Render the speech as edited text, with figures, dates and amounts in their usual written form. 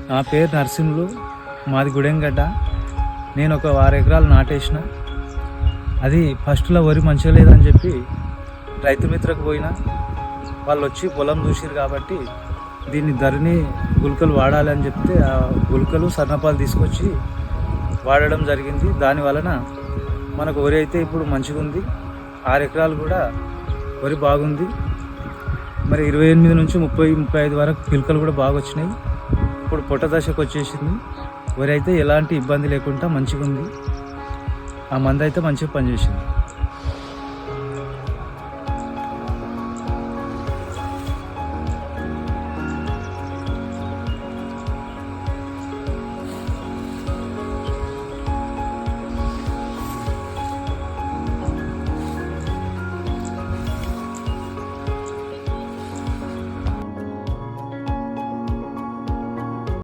నా పేరు నరసింహులు, మాది గుడెంగడ్డ. నేను ఒక 6 ఎకరాలు నాటేసిన. అది ఫస్ట్లో వరి మంచిగా లేదని చెప్పి రైతు మిత్రకు పోయినా, వాళ్ళు వచ్చి పొలం చూసిరు కాబట్టి దీన్ని ధరణి గుళికలు వాడాలి అని చెప్తే ఆ గుళికలు సన్నపాలు తీసుకొచ్చి వాడడం జరిగింది. దాని వలన మనకు వరి అయితే ఇప్పుడు మంచిగా ఉంది. 6 ఎకరాలు కూడా వరి బాగుంది. మరి 28 నుంచి 30-35 వరకు పిలకలు కూడా బాగా వచ్చినాయి. ఇప్పుడు పొట్ట దశకు వచ్చేసింది. వరి అయితే ఎలాంటి ఇబ్బంది లేకుండా మంచిగా ఉంది. ఆ మందు అయితే మంచిగా పనిచేసింది.